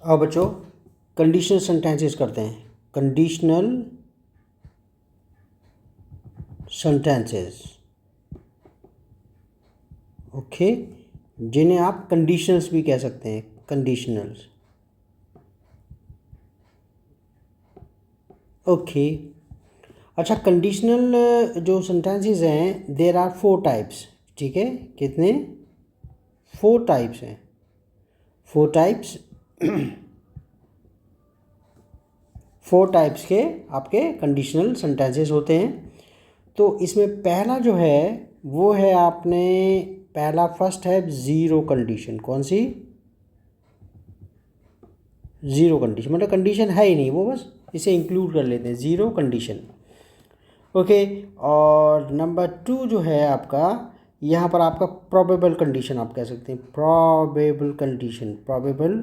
अब बच्चों conditional sentences करते हैं। कंडीशनल सेंटेंसेस, ओके, जिन्हें आप कंडीशनल्स भी कह सकते हैं, कंडीशनल्स। ओके, अच्छा, कंडीशनल जो सेंटेंसेस हैं देर आर 4 टाइप्स, ठीक है। कितने? 4 टाइप्स हैं, 4 टाइप्स 4 टाइप्स के आपके कंडीशनल सेंटेंसेस होते हैं। तो इसमें पहला जो है वो है, आपने पहला फर्स्ट है ज़ीरो कंडीशन। कौन सी? ज़ीरो कंडीशन, मतलब कंडीशन है ही नहीं, वो बस इसे इंक्लूड कर लेते हैं, ज़ीरो कंडीशन। ओके, और नंबर 2 जो है आपका, यहाँ पर आपका प्रोबेबल कंडीशन आप कह सकते हैं, प्रोबेबल कंडीशन, प्रोबेबल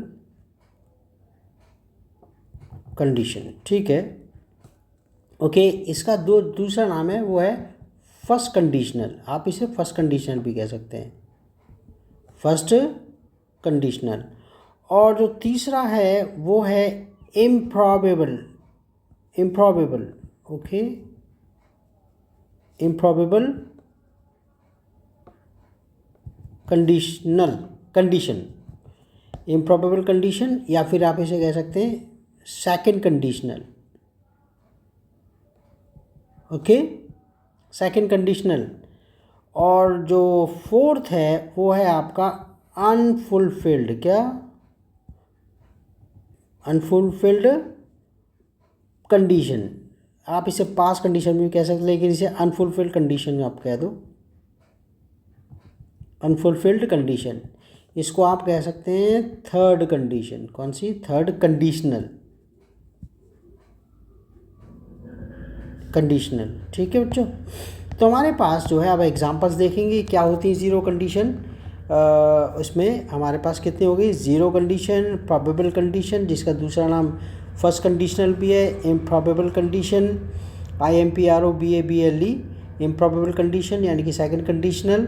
कंडीशन, ठीक है। ओके, इसका दूसरा नाम है वो है फर्स्ट कंडीशनल। आप इसे फर्स्ट कंडीशनल भी कह सकते हैं, फर्स्ट कंडीशनल। और जो तीसरा है वो है improbable, improbable, okay, improbable conditional condition, improbable condition, या फिर आप इसे कह सकते हैं second conditional, okay, second conditional. और जो फोर्थ है वो है आपका अनफुलफिल्ड, क्या? Unfulfilled condition. आप इसे पास कंडीशन भी कह सकते हैं, लेकिन इसे अनफुलफिल्ड कंडीशन आप कह दो, अनफुलफिल्ड कंडीशन। इसको आप कह सकते हैं थर्ड कंडीशन। कौन सी? थर्ड कंडीशनल, कंडीशनल, ठीक है बच्चों। तो हमारे पास जो है, अब एग्जांपल्स देखेंगे क्या होती है ज़ीरो कंडीशन। उसमें हमारे पास कितनी हो गई? ज़ीरो कंडीशन, प्रोबेबल कंडीशन, जिसका दूसरा नाम फर्स्ट कंडीशनल भी है, improbable condition, IMPROBABLE, improbable condition यानी कि सेकंड कंडीशनल,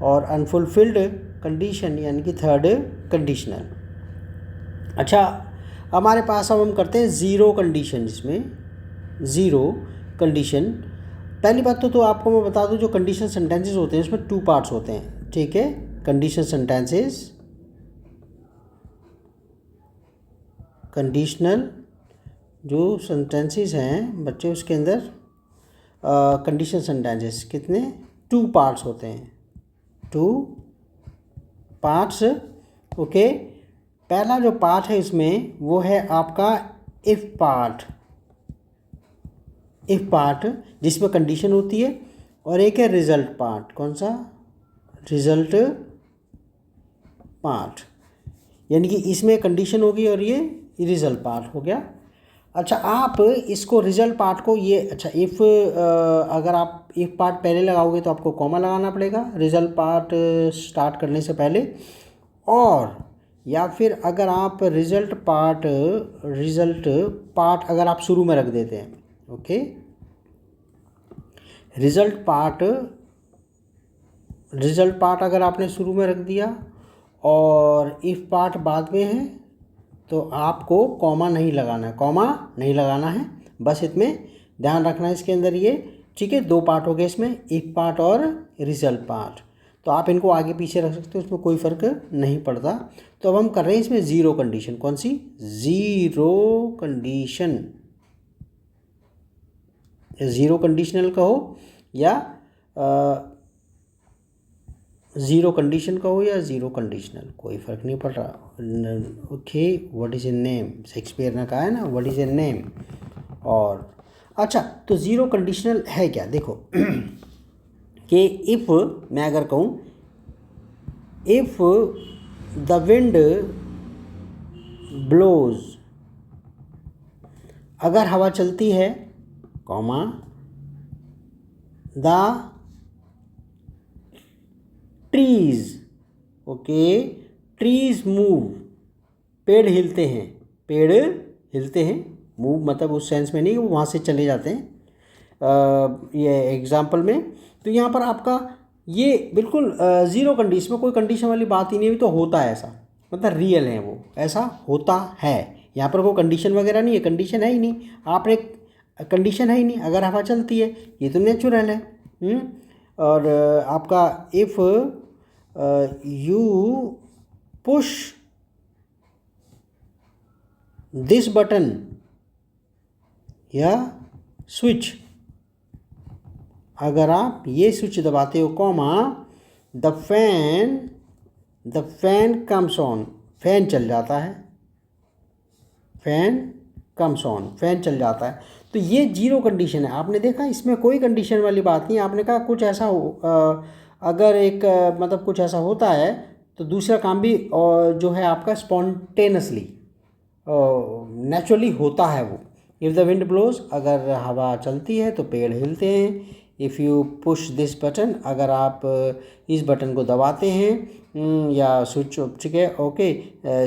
और अनफुलफिल्ड कंडीशन यानी कि थर्ड कंडीशनल। अच्छा, हमारे पास अब हम करते हैं ज़ीरो कंडीशन। इसमें ज़ीरो कंडीशन, पहली बात तो आपको मैं बता दूं, जो कंडीशन सेंटेंसेस होते हैं उसमें 2 पार्ट्स होते हैं, ठीक है। कंडीशन सेंटेंसेस, कंडीशनल जो सेंटेंसेस हैं बच्चे, उसके अंदर कंडीशन सेंटेंसेस कितने? 2 पार्ट्स होते हैं, 2 पार्ट्स, ओके। पहला जो पार्ट है इसमें वो है आपका इफ़ पार्ट, इफ़ पार्ट जिसमें कंडीशन होती है, और एक है रिजल्ट पार्ट। कौन सा? रिजल्ट पार्ट, यानी कि इसमें कंडीशन होगी और ये रिजल्ट पार्ट हो गया। अच्छा, आप इसको रिजल्ट पार्ट को ये, अच्छा, इफ़ अगर आप इफ़ पार्ट पहले लगाओगे तो आपको कॉमा लगाना पड़ेगा रिजल्ट पार्ट स्टार्ट करने से पहले, और या फिर अगर आप रिजल्ट पार्ट अगर आप शुरू में रख देते हैं, ओके, रिजल्ट पार्ट अगर आपने शुरू में रख दिया और इफ़ पार्ट बाद में है, तो आपको कॉमा नहीं लगाना है, कॉमा नहीं लगाना है, बस इसमें ध्यान रखना है इसके अंदर ये, ठीक है। 2 पार्ट हो गए इसमें, इफ़ पार्ट और रिजल्ट पार्ट। तो आप इनको आगे पीछे रख सकते हो, उसमें कोई फ़र्क नहीं पड़ता। तो अब हम कर रहे हैं इसमें ज़ीरो कंडीशन। कौन सी? ज़ीरो कंडीशन, ज़ीरो कंडीशनल कहो या ज़ीरो कंडीशन कहो या ज़ीरो कंडीशनल, कोई फ़र्क नहीं पड़ रहा, okay. What is a name, Shakespeare ने कहा है ना, व्हाट इज़ ए नेम। और अच्छा, तो ज़ीरो कंडीशनल है क्या? देखो कि इफ़ मैं अगर कहूँ, इफ़ द विंड ब्लोज, अगर हवा चलती है, comma, the trees, okay, trees move, पेड़ हिलते हैं, पेड़ हिलते हैं, मूव मतलब उस सेंस में नहीं वो वहाँ से चले जाते हैं, ये एग्जाम्पल में। तो यहाँ पर आपका ये बिल्कुल ज़ीरो कंडीशन में कोई कंडीशन वाली बात ही नहीं है, तो होता है ऐसा, मतलब रियल है, वो ऐसा होता है। यहाँ पर कोई कंडीशन वगैरह नहीं है, कंडीशन है ही नहीं। आप एक कंडीशन है ही नहीं, अगर हवा चलती है ये तो नेचुरल है। और आपका if you push this button या स्विच, अगर आप ये स्विच दबाते हो comma, the fan comes on, fan चल जाता है, फैन कम्स ऑन, फैन चल जाता है। तो ये जीरो कंडीशन है। आपने देखा इसमें कोई कंडीशन वाली बात नहीं। आपने कहा कुछ ऐसा अगर एक मतलब कुछ ऐसा होता है तो दूसरा काम भी जो है आपका स्पॉन्टेनियसली नेचुरली होता है वो। इफ़ द विंड ब्लोज, अगर हवा चलती है तो पेड़ हिलते हैं। If you push this button, अगर आप इस बटन को दबाते हैं या स्विच, ठीक है ओके,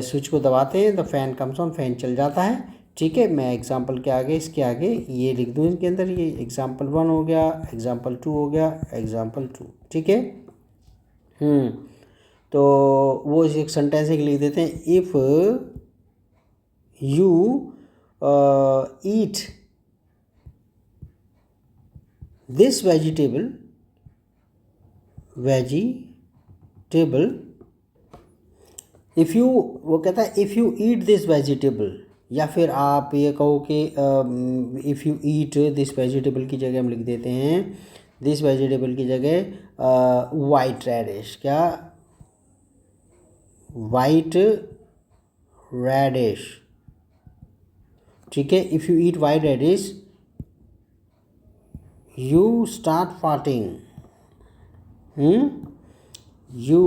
स्विच को दबाते हैं, the fan comes on, fan चल जाता है। ठीक है, मैं एग्जाम्पल के आगे, इसके आगे ये लिख दूँ इनके अंदर, ये एग्जाम्पल 1 हो गया, एग्जाम्पल 2 हो गया, एग्जाम्पल 2, ठीक है। तो वो एक सेंटेंस एक लिख देते हैं, if you eat this vegetable if you, वो कहता है if you eat this vegetable, या फिर आप ये कहो कि if you eat this vegetable की जगह हम लिख देते हैं, this vegetable की जगह white radish, क्या white radish, ठीक है। If you eat white radish you start farting, you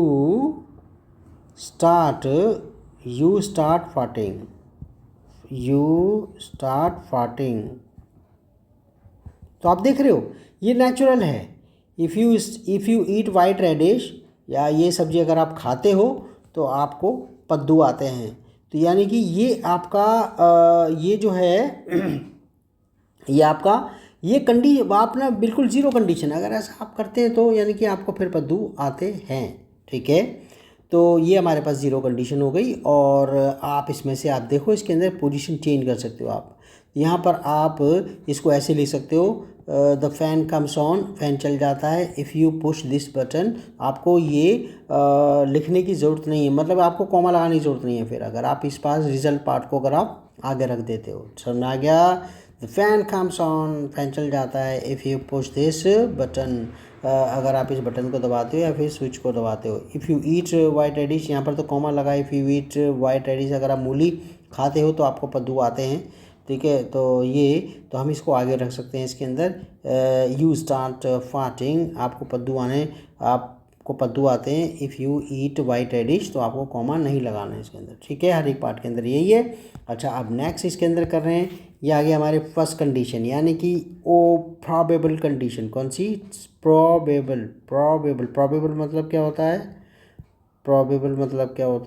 start farting. तो आप देख रहे हो ये नेचुरल है। If you eat white radish, या ये सब्जी अगर आप खाते हो तो आपको पद्दू आते हैं। तो यानी कि ये आपका ये जो है ये आपका ये आप ना बिल्कुल ज़ीरो कंडीशन, अगर ऐसा आप करते हैं तो यानी कि आपको फिर पद्दू आते हैं, ठीक है। तो ये हमारे पास ज़ीरो कंडीशन हो गई। और आप इसमें से आप देखो इसके अंदर पोजीशन चेंज कर सकते हो। आप यहाँ पर आप इसको ऐसे लिख सकते हो, the fan comes on, fan चल जाता है। If you push this button, आपको ये लिखने की ज़रूरत नहीं है, मतलब आपको कॉमा लगाने की ज़रूरत नहीं है। फिर अगर आप इस पास रिजल्ट पार्ट को अगर आप आगे रख देते हो, समझ आ गया। The fan comes on, fan चल जाता है। If you push this button, अगर आप इस बटन को दबाते हो या फिर स्विच को दबाते हो। If you eat white radish, यहाँ पर तो कॉमा लगा। If you eat white radish, अगर आप मूली खाते हो तो आपको पद्दू आते हैं, ठीक है। तो ये तो हम इसको आगे रख सकते हैं इसके अंदर। यू स्टार्ट फार्टिंग, आपको पद्दू आते हैं। If you eat white radish, तो आपको कॉमा नहीं लगाना है इसके अंदर, ठीक है। हर एक पार्ट के अंदर यही है। अच्छा, अब नेक्स्ट इसके अंदर कर रहे हैं, ये आगे हमारे फर्स्ट कंडीशन, यानी कि ओ प्रोबेबल कंडीशन। कौन सी? प्रोबेबल मतलब क्या होता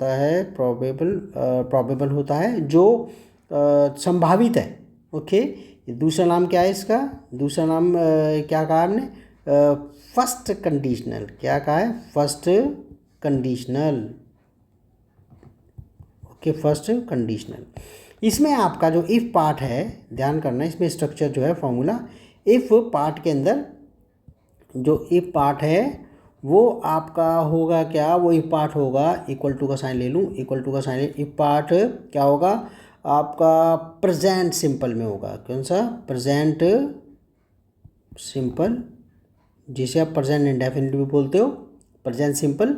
है? प्रोबेबल होता है जो संभावित है, ओके। दूसरा नाम क्या है इसका? दूसरा नाम क्या कहा आपने? First conditional. क्या कहा है? First conditional, okay, first conditional. इसमें आपका जो इफ़ पार्ट है, ध्यान करना, इसमें स्ट्रक्चर जो है फॉर्मूला, इफ़ पार्ट के अंदर जो इफ़ पार्ट है वो आपका होगा क्या? वो इफ़ पार्ट होगा, इक्वल टू का साइन ले लूँ, इक्वल टू का साइन। इफ़ पार्ट क्या होगा आपका? प्रेजेंट सिंपल में होगा। कौन सा? प्रेजेंट सिंपल, जिसे आप प्रेजेंट इंडेफिनिट भी बोलते हो, प्रेजेंट सिंपल,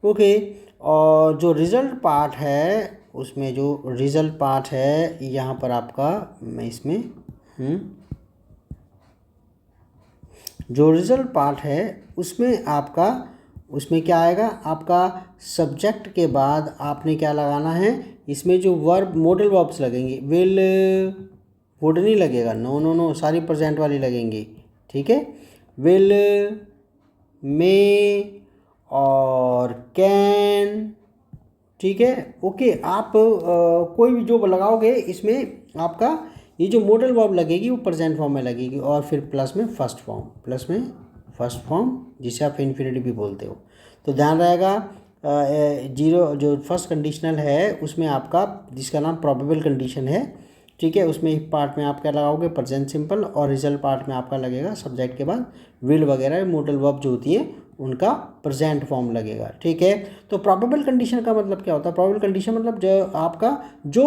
ओके। और जो रिजल्ट पार्ट है, उसमें जो रिजल्ट पार्ट है यहाँ पर आपका, मैं इसमें जो रिजल्ट पार्ट है उसमें आपका, उसमें क्या आएगा आपका? सब्जेक्ट के बाद आपने क्या लगाना है इसमें? जो वर्ब, मॉडल वर्ब्स लगेंगे। विल, वुड नहीं लगेगा, नो, सारी प्रेजेंट वाली लगेंगी, ठीक है। विल, मे और कैन, ठीक है, ओके। आप कोई भी जो लगाओगे इसमें आपका ये जो मॉडल वर्ब लगेगी वो प्रेजेंट फॉर्म में लगेगी, और फिर प्लस में फर्स्ट फॉर्म, जिसे आप इन्फिनिटी भी बोलते हो। तो ध्यान रहेगा, जीरो जो फर्स्ट कंडीशनल है उसमें आपका जिसका नाम प्रोबेबल कंडीशन है, ठीक है, उसमें एक पार्ट में आप क्या लगाओगे प्रेजेंट सिंपल, और रिजल्ट पार्ट में आपका लगेगा सब्जेक्ट के बाद विल वगैरह मोडल वर्ब जो होती है उनका प्रेजेंट फॉर्म लगेगा, ठीक है। तो प्रोबेबल कंडीशन का मतलब क्या होता है? प्रोबेबल कंडीशन मतलब जो आपका जो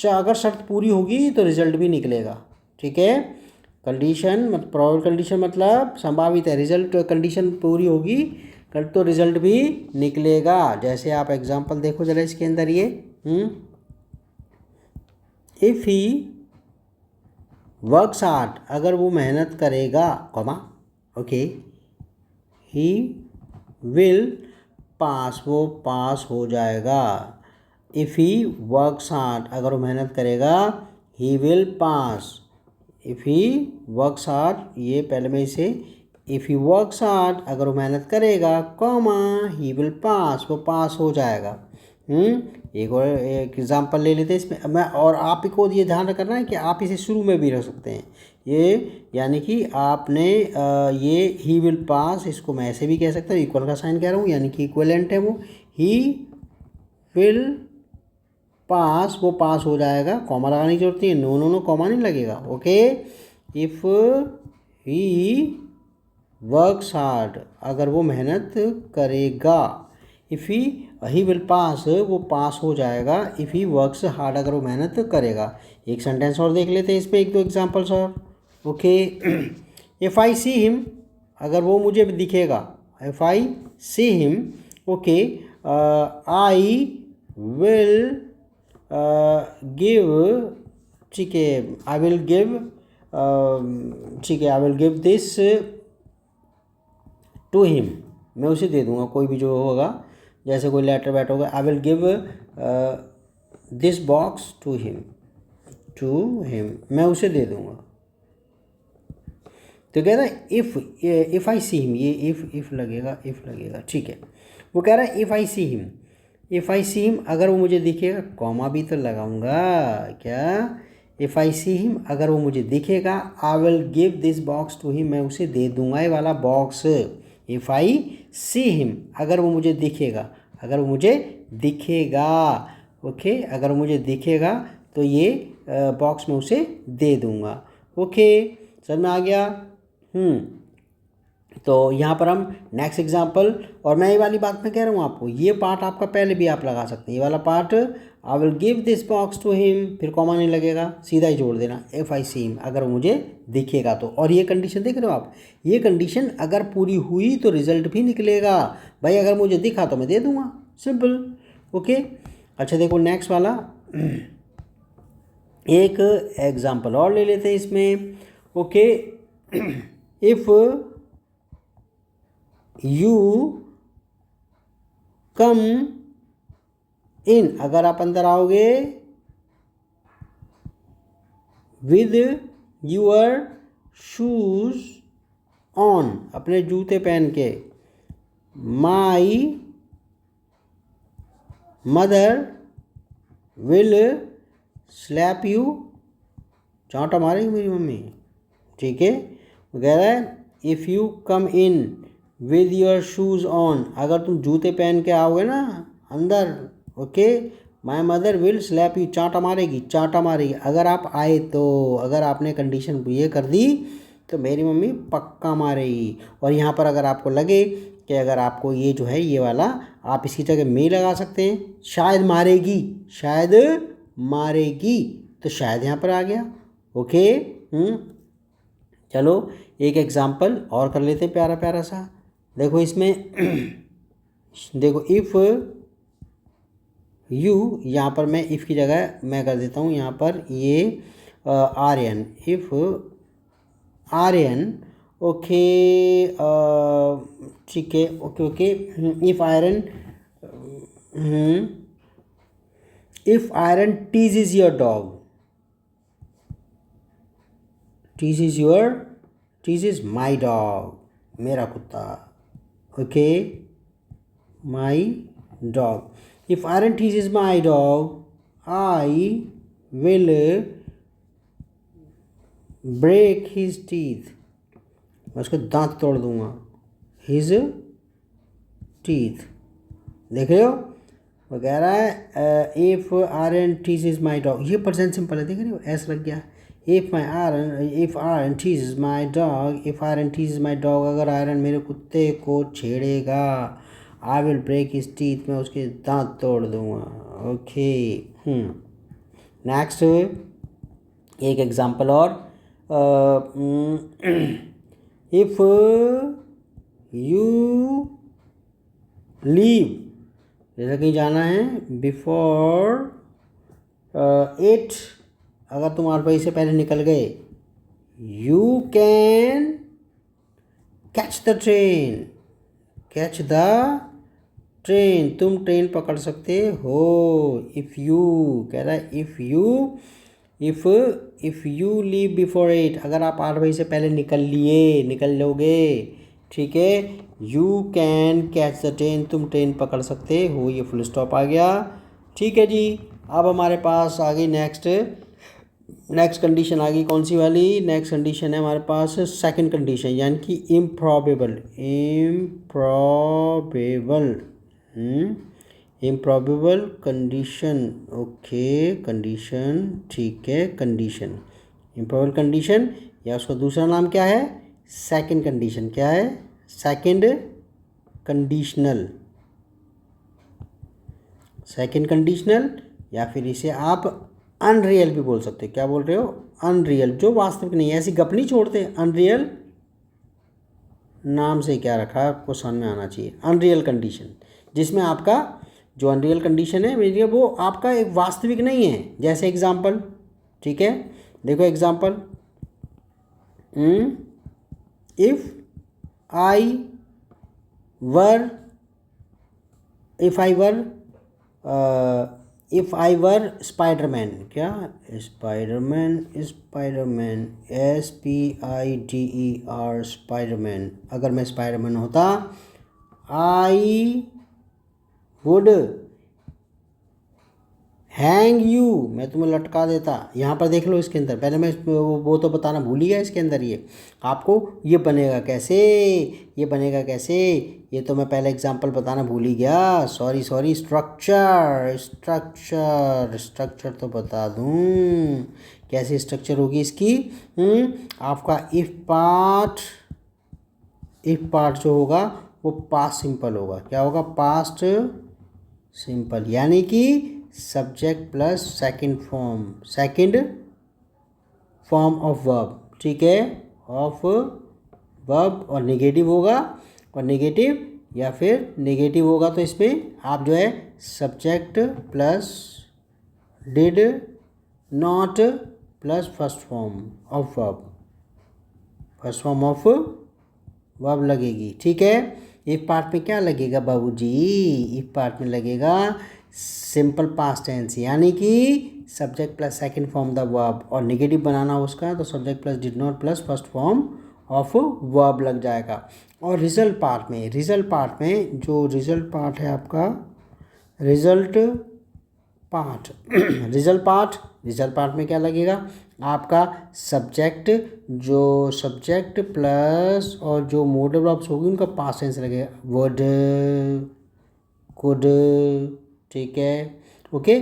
अगर शर्त पूरी होगी तो रिजल्ट भी निकलेगा, ठीक है। कंडीशन मतलब प्रोबेबल कंडीशन मतलब संभावित है, रिजल्ट कंडीशन पूरी होगी कल तो रिजल्ट भी निकलेगा। जैसे आप एग्जांपल देखो जरा इसके अंदर ये इफ़ ही वर्क्स हार्ड, अगर वो मेहनत करेगा comma okay, he will pass, वो पास हो जाएगा। इफ़ ही वर्क्स हार्ड, अगर वो मेहनत करेगा he will pass. If he works hard, ये पहले में इसे इफ़ ही वर्क्स हार्ड, अगर वो मेहनत करेगा कॉमा ही विल पास, वो पास हो जाएगा। एक और एक एग्जांपल ले लेते हैं इसमें मैं, और आप को ये ध्यान रखना है कि आप इसे शुरू में भी रख सकते हैं ये, यानी कि आपने ये ही विल पास, इसको मैं ऐसे भी कह सकता हूँ, इक्वल का साइन कह रहा हूँ यानी कि इक्वलेंट है वो, ही विल पास, वो पास हो जाएगा, कॉमा लगाने की जरूरत नहीं है, नो नो नो कॉमा नहीं लगेगा, okay. If he works hard, अगर वो मेहनत करेगा, इफ़ ही विल पास, वो पास हो जाएगा, इफ़ ही वर्क्स हार्ड, अगर वो मेहनत करेगा। एक सेंटेंस और देख लेते हैं इसमें, एक दो एग्जांपल्स और, okay. If I see him, अगर वो मुझे दिखेगा, if I see him, okay, I will give, ठीक है, आई विल गिव, ठीक है, I will give this to him, मैं उसे दे दूंगा, कोई भी जो होगा जैसे कोई लेटर बैट होगा, I will give this box to him, मैं उसे दे दूंगा। तो कह रहा है इफ़ आई सी हिम, ये इफ़ लगेगा, ठीक है। वो कह रहा है इफ़ आई सी हिम, अगर वो मुझे दिखेगा, कॉमा भी तो लगाऊंगा क्या, इफ़ आई सी हिम, अगर वो मुझे दिखेगा, I will give this box to him, मैं उसे दे दूंगा ये वाला box. If I see him, अगर वो मुझे दिखेगा, ओके, अगर मुझे दिखेगा तो ये बॉक्स में उसे दे दूंगा, ओके, समझ में आ गया। तो यहाँ पर हम नेक्स्ट एग्जांपल, और मैं ये वाली बात मैं कह रहा हूँ आपको, ये पार्ट आपका पहले भी आप लगा सकते हैं, ये वाला part I will give this box to him, फिर कॉमा नहीं लगेगा, सीधा ही जोड़ देना, इफ़ आई सी हिम, अगर मुझे दिखेगा तो। और ये कंडीशन देख रहे हो आप, ये कंडीशन अगर पूरी हुई तो रिजल्ट भी निकलेगा भाई, अगर मुझे दिखा तो मैं दे दूंगा, सिंपल, ओके। अच्छा देखो नेक्स्ट वाला एक एग्जांपल और ले लेते हैं इसमें, ओके। इफ़ यू कम इन, अगर आप अंदर आओगे, विद यूर शूज ऑन, अपने जूते पहन के, my mother will slap you, चांटा मारेगी मेरी मम्मी, ठीक है। वो कह रहा है if you come in with your shoes on, अगर तुम जूते पहन के आओगे ना अंदर, okay, my mother will slap you, चांटा मारेगी, अगर आप आए तो, अगर आपने कंडीशन ये कर दी तो मेरी मम्मी पक्का मारेगी। और यहाँ पर अगर आपको लगे कि अगर आपको ये जो है ये वाला, आप इसकी जगह में लगा सकते हैं, शायद मारेगी, तो शायद यहाँ पर आ गया, ओके। चलो एक एग्जांपल और कर लेते हैं प्यारा प्यारा सा, देखो इसमें देखो इफ़ यू, यहाँ पर मैं इफ़ की जगह मैं कर देता हूँ यहाँ पर ये आर्यन, इफ़ आर्यन, ओके, ठीक है, okay, if Aryan teases your dog, teases my dog, मेरा कुत्ता, okay, my dog, if Aryan teases my dog, I will break his teeth, मैं उसके दांत तोड़ दूंगा, हिज टीथ, देख रहे हो, वो कह रहा है if Iron teases my dog, ये प्रेजेंट सिंपल है, देख रहे हो एस लग गया। If Iron teases my dog, if Iron teases my dog, अगर आयरन मेरे कुत्ते को छेड़ेगा, I will break his teeth, मैं उसके दांत तोड़ दूंगा। ओके, नेक्स्ट एक एग्जांपल और, इफ़ यू लीव, जैसा कहीं जाना है, बिफोर 8, अगर तुम 8 बजे से पहले निकल गए, you can catch the train, catch the train, तुम ट्रेन पकड़ सकते हो। इफ़ यू कह रहा है इफ़ यू लीव बिफोर 8, अगर आप 8 बजे से पहले निकल लोगे, ठीक है, you can catch the train, तुम ट्रेन पकड़ सकते हो, ये फुल स्टॉप आ गया। ठीक है जी, अब हमारे पास आ गई नेक्स्ट कंडीशन आ गई, कौन सी वाली? नेक्स्ट कंडीशन है हमारे पास सेकंड कंडीशन, यानी कि इम्प्रॉबेबल कंडीशन। ओके, कंडीशन, ठीक है, कंडीशन इम्प्रॉबेबल कंडीशन, या उसका दूसरा नाम क्या है? Second condition. क्या है? सेकंड कंडीशनल, या फिर इसे आप अनरियल भी बोल सकते हैं। क्या बोल रहे हो? अनरियल, जो वास्तविक नहीं है, ऐसी गप नहीं छोड़ते। अनरियल नाम से क्या रखा आपको समझ में आना चाहिए। अनरियल कंडीशन, जिसमें आपका जो अनरियल कंडीशन है मेरी, वो आपका एक वास्तविक नहीं है। जैसे एग्जाम्पल, ठीक है, देखो example, if I were Spiderman, क्या स्पाइडरमैन SPIDER स्पाइडरमैन, अगर मैं स्पाइडरमैन होता, आई वुड हैंग यू, मैं तुम्हें लटका देता। यहाँ पर देख लो, इसके अंदर पहले मैं वो तो बताना भूल ही गया। इसके अंदर ये आपको ये बनेगा कैसे, ये तो मैं पहले एग्जांपल बताना भूल ही गया। सॉरी, स्ट्रक्चर तो बता दूँ, कैसे स्ट्रक्चर होगी इसकी। आपका इफ पार्ट जो होगा वो पास्ट सिंपल होगा। क्या होगा? पास्ट सिंपल, यानी कि subject plus second form of verb, ठीक है, ऑफ वर्ब, और नेगेटिव होगा, और नेगेटिव या फिर नेगेटिव होगा तो इसमें आप जो है subject plus did not plus first form of verb लगेगी। ठीक है, इफ पार्ट में क्या लगेगा बाबूजी? इफ पार्ट में लगेगा सिंपल पास्ट टेंस, यानी कि subject plus second form the verb, और नेगेटिव बनाना उसका तो subject plus did not plus first form of verb लग जाएगा। और रिजल्ट पार्ट में जो रिजल्ट पार्ट है आपका, रिजल्ट पार्ट में क्या लगेगा आपका? सब्जेक्ट प्लस और जो मोडल वर्ब्स होगी उनका पास्ट टेंस लगेगा, वुड, कुड, ठीक है, ओके,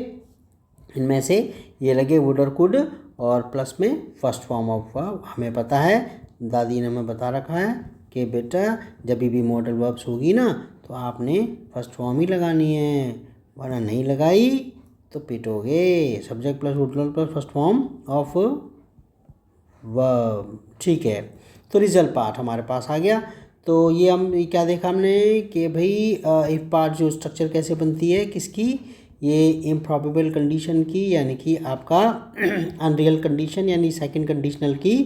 इनमें से ये लगे वुड और कुड, और प्लस में फर्स्ट फॉर्म ऑफ वर्ब। हमें पता है, दादी ने हमें बता रखा है कि बेटा जब भी मॉडल वर्ब्स होगी ना तो आपने फर्स्ट फॉर्म ही लगानी है, वरना नहीं लगाई तो पिटोगे। Subject plus would plus first form of verb, ठीक है। तो रिजल्ट पार्ट हमारे पास आ गया। तो ये हम क्या देखा हमने कि भाई इफ पार्ट जो स्ट्रक्चर कैसे बनती है, किसकी? ये इम्प्रॉबेबल कंडीशन की, यानी कि आपका अनरियल कंडीशन यानी सेकंड कंडीशनल की,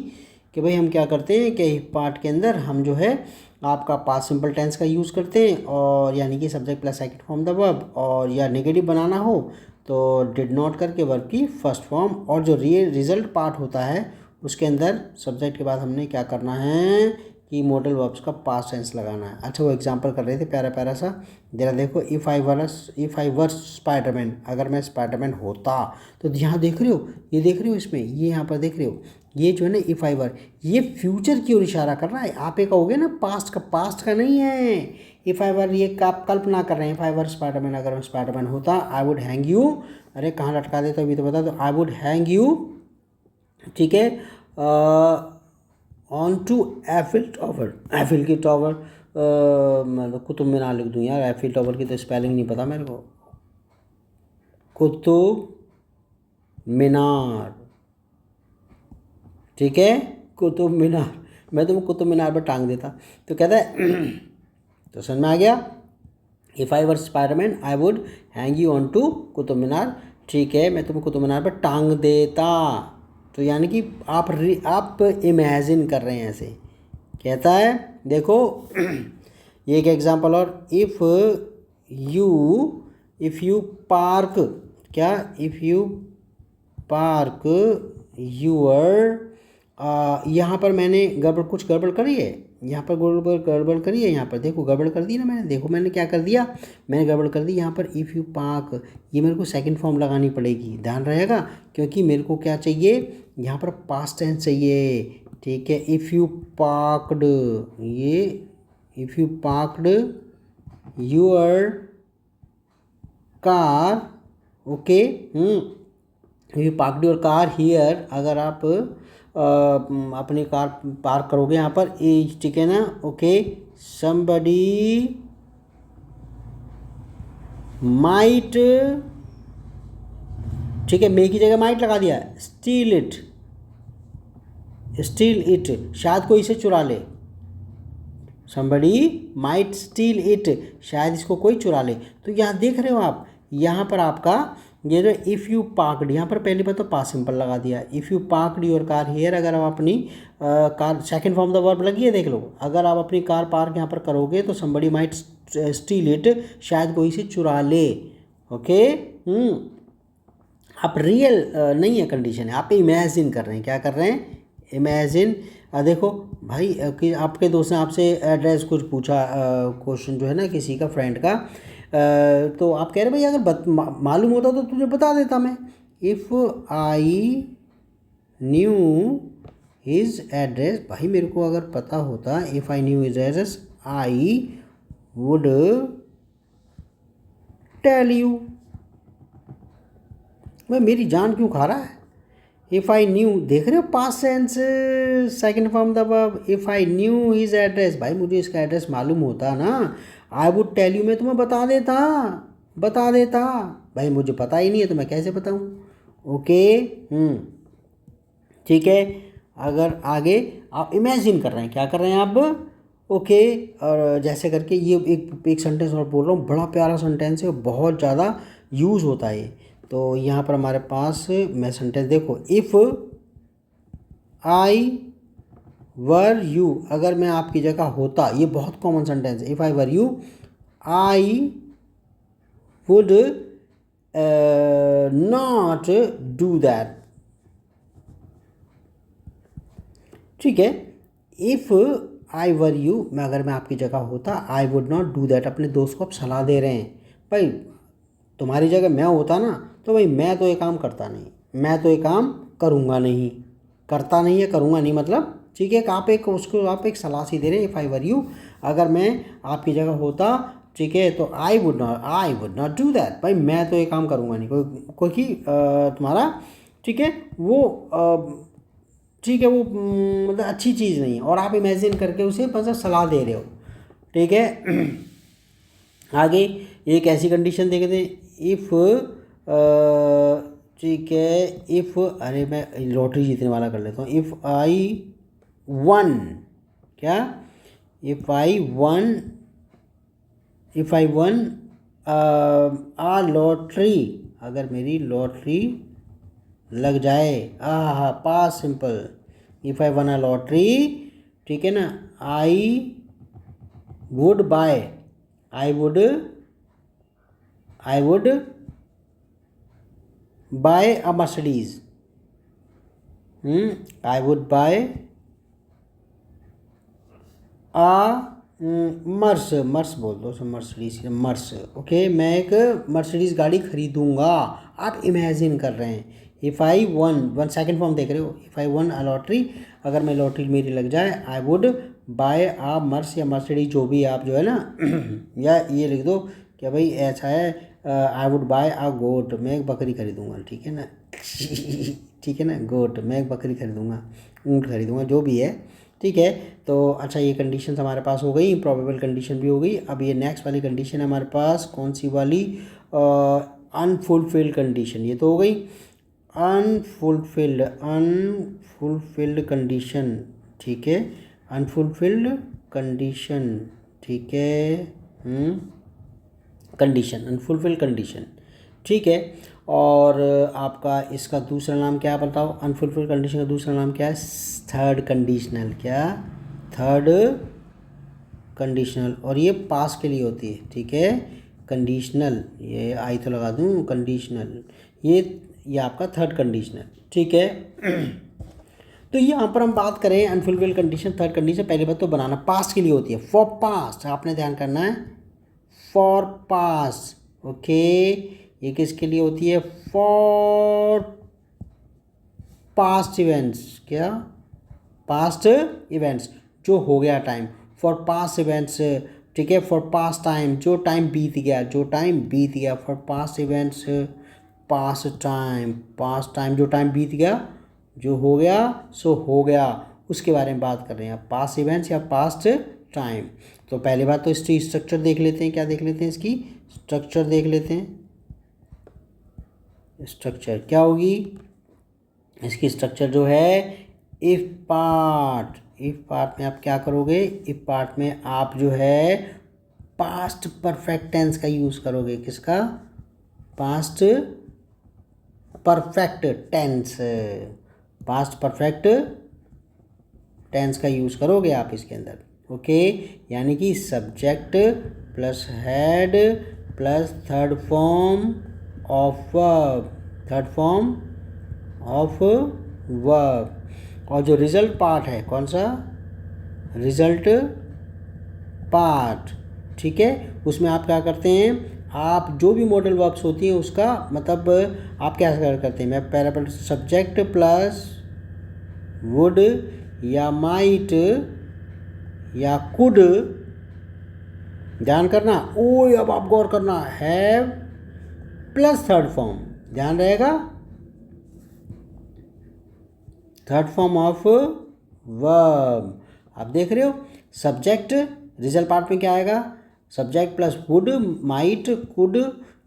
कि भाई हम क्या करते हैं कि इफ पार्ट के अंदर हम जो है आपका पास्ट सिंपल टेंस का यूज़ करते हैं, और यानी कि subject plus second form the verb, और या नेगेटिव बनाना हो तो डिड नॉट करके वर्ब की फर्स्ट फॉर्म, और जो रिजल्ट पार्ट होता है उसके अंदर सब्जेक्ट के बाद हमने क्या करना है कि मॉडल वर्ब्स का पास्ट टेंस लगाना है। अच्छा वो एग्जांपल कर रहे थे प्यारा प्यारा सा, जरा देखो, इफ़ आई वर स्पाइडरमैन, अगर मैं स्पाइडरमैन होता, तो यहाँ देख रहे हो, ये देख रहे हो इसमें, ये यहाँ पर देख रहे हो, ये जो है ना इफ़ आई वर, ये फ्यूचर की ओर इशारा कर रहा है। आप ये कहोगे ना पास्ट का नहीं है। इफ़ आई वर ये आप कल्पना कर रहे हैं, इफ़ आई वर स्पाइडरमैन, अगर मैं स्पाइडरमैन होता, आई वुड हैंग यू, अरे कहाँ लटका देता अभी तो बता दो, आई वुड हैंग यू, ठीक है, on to Eiffel tower, Eiffel की टावर, मतलब कुतुब मीनार लिख दूँ यार, एफिल टावर की तो स्पेलिंग नहीं पता मेरे को, कुतुब मीनार, ठीक है, कुतुब मीनार, मैं तुम्हें कुतुब मीनार पर टांग देता। तो कहता है तो समझ में आ गया, if I were Spiderman I would hang you on to Qutub Minar, ठीक है, मैं तुम्हें कुतुब मीनार पर टांग देता। तो यानी कि आप इमेजिन कर रहे हैं ऐसे, कहता है देखो ये एक एग्जांपल और, इफ़ यू पार्क, क्या, इफ़ यू पार्क यूर, यहाँ पर मैंने कुछ गड़बड़ करी है, यहाँ पर गड़बड़ करी है, यहाँ पर देखो गड़बड़ कर दी ना मैंने, देखो मैंने क्या कर दिया, मैंने गड़बड़ कर दी यहाँ पर, इफ़ यू पार्क, ये मेरे को सेकंड फॉर्म लगानी पड़ेगी, ध्यान रहेगा, क्योंकि मेरे को क्या चाहिए, यहाँ पर पास्ट टेंस चाहिए, ठीक है। इफ़ यू पार्कड, ये if you parked your car, okay, you parked your car here, अगर आप अपनी कार पार्क करोगे यहाँ पर, ठीक है ना, ओके, somebody माइट, ठीक है, मे की जगह माइट लगा दिया, स्टील इट, शायद कोई इसे चुरा ले, somebody माइट स्टील इट, शायद इसको कोई चुरा ले। तो यहाँ देख रहे हो आप, यहाँ पर आपका ये जो इफ़ यू पार्कड, यहाँ पर पहली बार तो पास्ट सिंपल लगा दिया, if you parked your car here, अगर आप अपनी car, second form the verb लगी है, देख लो, अगर आप अपनी कार पार्क यहाँ पर करोगे तो somebody माइट स्टील इट, शायद कोई इसे चुरा ले, ओके। आप रियल नहीं है कंडीशन है, आप इमेजिन कर रहे हैं, क्या कर रहे हैं, इमेजिन। देखो भाई कि आपके दोस्त ने आपसे एड्रेस कुछ पूछा, क्वेश्चन जो है ना किसी का फ्रेंड का, तो आप कह रहे भाई अगर मालूम होता तो तुझे बता देता मैं, if I knew his address, भाई मेरे को अगर पता होता, if I knew his address I would tell you, भाई मेरी जान क्यों खा रहा है, इफ़ आई न्यू, देख रहे हो past tense second form the verb, if I knew his address, भाई मुझे इसका एड्रेस मालूम होता ना, आई वुड टेल यू, मैं तुम्हें बता देता, भाई मुझे पता ही नहीं है तो मैं कैसे बताऊँ, ओके, ठीक है। अगर आगे आप इमेजिन कर रहे हैं, क्या कर रहे हैं आप, ओके, और जैसे करके ये एक सेंटेंस और बोल रहा हूँ, बड़ा प्यारा सेंटेंस है, बहुत ज़्यादा यूज़ होता है। तो यहाँ पर हमारे पास मैं सेंटेंस देखो, इफ़ आई वर यू, अगर मैं आपकी जगह होता, ये बहुत कॉमन सेंटेंस है, if I were you I would not do that, ठीक है। इफ़ आई वर यू, अगर मैं आपकी जगह होता, I would not do that, अपने दोस्त को आप सलाह दे रहे हैं, भाई तुम्हारी जगह मैं होता ना तो भाई मैं तो ये काम करता नहीं, मैं तो ये काम करूँगा नहीं, करता नहीं है, करूँगा नहीं, मतलब ठीक है, आप एक उसको आप एक सलाह सी दे रहे हैं, इफ़ आई वर यू, अगर मैं आपकी जगह होता, ठीक है, तो I would not do that, भाई मैं तो ये काम करूँगा नहीं, क्योंकि तुम्हारा, ठीक है, वो ठीक है, वो मतलब अच्छी चीज़ नहीं है, और आप इमेजिन करके उसे बस सलाह दे रहे हो, ठीक है। आगे एक ऐसी कंडीशन देखते हैं, इफ़, ठीक है, इफ़, अरे मैं लॉटरी जीतने वाला कर लेता हूँ, इफ़ आई वन, क्या, if I won a lottery, अगर मेरी लॉटरी लग जाए, हाँ, past simple, if I won a lottery, ठीक है ना, I would buy, I would buy a Mercedes, I would buy Merc Merc बोल दो सर, मर्सिडीज मर्स। ओके, मैं एक मर्सिडीज गाड़ी खरीदूंगा। आप इमेजिन कर रहे हैं, if I one second form देख रहे हो, if I won a lottery, अगर मैं लॉटरी मेरी लग जाए, आई वुड बाय आ मर्स या मर्सिडीज, जो भी आप जो है ना या ये लिख दो कि भाई ऐसा है, आई वुड बाय आ गोट, मैं एक बकरी खरीदूंगा, ठीक है ना ठीक है ना, गोट, मैं एक बकरी खरीदूंगा, ऊँट खरीदूंगा, जो भी है, ठीक है। तो अच्छा, ये कंडीशन हमारे पास हो गई, प्रोबेबल कंडीशन भी हो गई। अब ये नेक्स्ट वाली कंडीशन है हमारे पास, कौन सी वाली, अनफुलफिल्ड कंडीशन, ये तो हो गई अनफुलफिल्ड कंडीशन, ठीक है, अनफुलफिल्ड कंडीशन, ठीक है, कंडीशन, अनफुलफिल्ड कंडीशन, ठीक है। और आपका इसका दूसरा नाम क्या है बताओ, अनफुलफिल्ड कंडीशन का दूसरा नाम क्या है, थर्ड कंडीशनल, क्या, थर्ड कंडीशनल, और ये पास के लिए होती है, ठीक है, कंडीशनल, ये आई तो लगा दूँ, कंडीशनल, ये आपका थर्ड कंडीशनल, ठीक है। तो यहाँ पर हम बात करें अनफुलफिल्ड कंडीशन, थर्ड कंडीशन, पहली बात तो बनाना पास्ट के लिए होती है, फॉर पास्ट, आपने ध्यान करना है, फॉर पास्ट, ओके, ये किसके लिए होती है, फॉर पास्ट इवेंट्स, क्या, पास्ट इवेंट्स, जो हो गया टाइम, फॉर पास्ट इवेंट्स, ठीक है, फॉर पास्ट टाइम, जो टाइम बीत गया, जो टाइम बीत गया, for past events, past time जो टाइम बीत गया, जो हो गया सो हो गया, उसके बारे में बात कर रहे हैं, पास्ट इवेंट्स या पास्ट टाइम। तो पहली बात तो इसकी स्ट्रक्चर देख लेते हैं, क्या देख लेते हैं, इसकी स्ट्रक्चर देख लेते हैं। स्ट्रक्चर क्या होगी इसकी, स्ट्रक्चर जो है, इफ पार्ट, इफ पार्ट में आप क्या करोगे, इफ पार्ट में आप जो है पास्ट परफेक्ट टेंस का यूज़ करोगे, किसका, past perfect tense, past perfect tense का यूज़ करोगे आप इसके अंदर, ओके। यानी कि subject plus had plus third form of verb, third form of verb, और जो रिजल्ट पार्ट है, कौन सा, रिजल्ट पार्ट, ठीक है, उसमें आप क्या करते हैं, आप जो भी मॉडल वर्ब्स होती हैं उसका मतलब आप क्या करते हैं, मैं पैराबल सब्जेक्ट प्लस वुड या माइट या कुड, ध्यान करना, ओ अब आप गौर करना, हैव प्लस थर्ड फॉर्म, ध्यान रहेगा, थर्ड फॉर्म ऑफ वर्ब। आप देख रहे हो, सब्जेक्ट रिजल्ट पार्ट में क्या आएगा, subject plus would might could,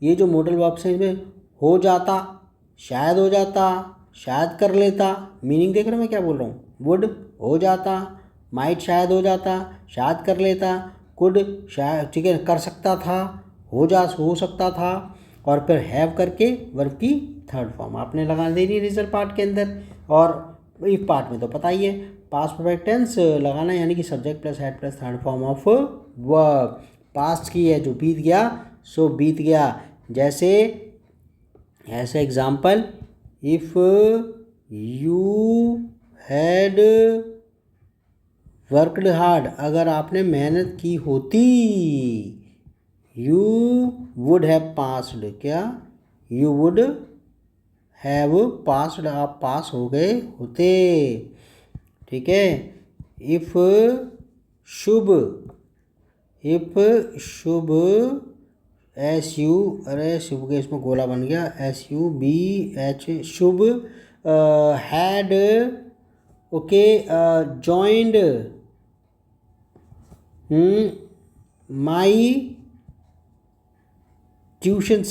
ये जो मॉडल वर्ब्स हैं इसमें हो जाता, शायद हो जाता, शायद कर लेता, मीनिंग देख रहे हो मैं क्या बोल रहा हूँ, वुड हो जाता, माइट शायद हो जाता, शायद कर लेता, कुड शायद, ठीक है, कर सकता था, हो सकता था, और फिर हैव करके वर्ब की थर्ड फॉर्म आपने लगा देनी रिजल्ट पार्ट के अंदर। और इफ पार्ट में तो पता ही है, पास्ट परफेक्ट टेंस लगाना, यानी कि subject plus had plus third form of verb, past की है, जो बीत गया सो बीत गया, जैसे ऐसे example, if you had worked hard, अगर आपने मेहनत की होती, यू वुड हैव पास्ड, क्या, यू वुड हैव पास्ड, आप पास हो गए होते, ठीक है। If Shubh, if Shubh, S U, अरे शुभ के इसमें गोला बन गया, SUBH, Shubh had, okay, joined my tuition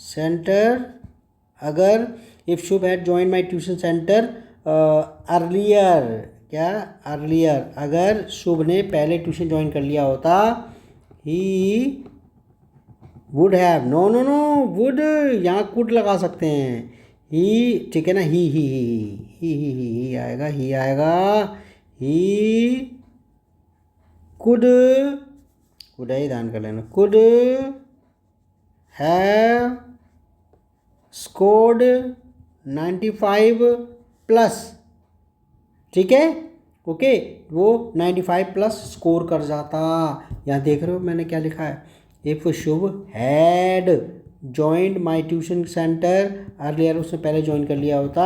centre, अगर if Shubh had join my tuition centre earlier, क्या, अर्लियर, अगर शुभ ने पहले ट्यूशन ज्वाइन कर लिया होता, he would have, no no no, would यहाँ कुड लगा सकते हैं, ही, ठीक है ना, ही आएगा, ही आएगा, ही कुड ही ध्यान कर लेना, कुड हैव स्कोर्ड 95 प्लस, ठीक है, ओके, वो 95 प्लस स्कोर कर जाता। यहाँ देख रहे हो मैंने क्या लिखा है, if Shubh had joined my tuition centre earlier, उसने पहले ज्वाइन कर लिया होता,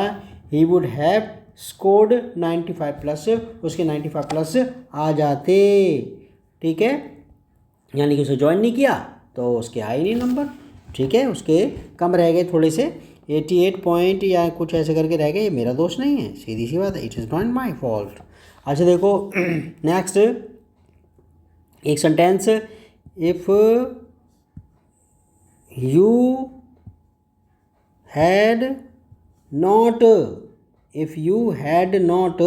he would have scored 95 plus, उसके 95 प्लस आ जाते। ठीक है, यानी कि उसे ज्वाइन नहीं किया तो उसके आए नहीं नंबर। ठीक है, उसके कम रह गए थोड़े से, 88 पॉइंट या कुछ ऐसे करके रह गए। ये मेरा दोष नहीं है, सीधी सी बात है, it is not my fault. अच्छा देखो नेक्स्ट एक sentence, if you had not, if you had not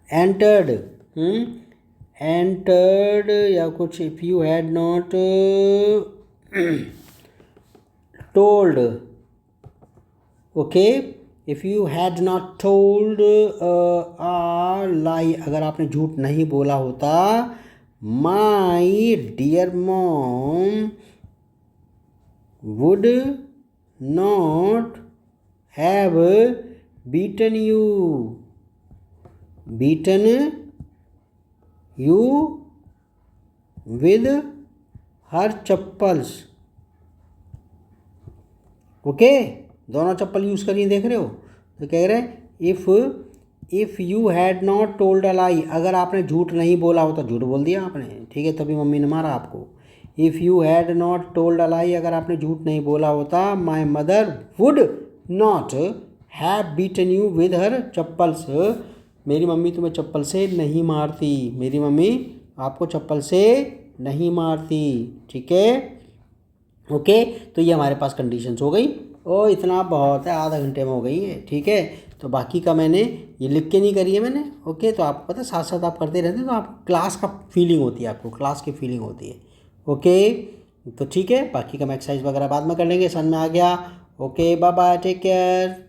entered, entered या कुछ, if you had not told, okay, if you had not told a lie, अगर आपने झूठ नहीं बोला होता, my dear mom would not have beaten you, beaten you with her chappals. Okay, दोनों चप्पल यूज़ करिए, देख रहे हो। तो कह रहे हैं if you had not told a lie, अगर आपने झूठ नहीं बोला होता, झूठ बोल दिया आपने, ठीक है, तभी मम्मी ने मारा आपको। If you had not told a lie, अगर आपने झूठ नहीं बोला होता, my mother would not have beaten you with her chappals, मेरी मम्मी तुम्हें चप्पल से नहीं मारती, मेरी मम्मी आपको चप्पल से नहीं मारती। ठीक है, ओके, तो ये हमारे पास कंडीशंस हो गई। ओ इतना बहुत है, आधा घंटे में हो गई है। ठीक है, तो बाकी का मैंने ये लिख के नहीं करी है मैंने। ओके, तो आपको पता है साथ साथ आप करते रहते हैं तो आप क्लास का फीलिंग होती है, आपको क्लास की फीलिंग होती है। ओके, तो ठीक है, बाकी का हम एक्सरसाइज वगैरह बाद में कर लेंगे, समझ में आ गया। Okay, bye bye, take care.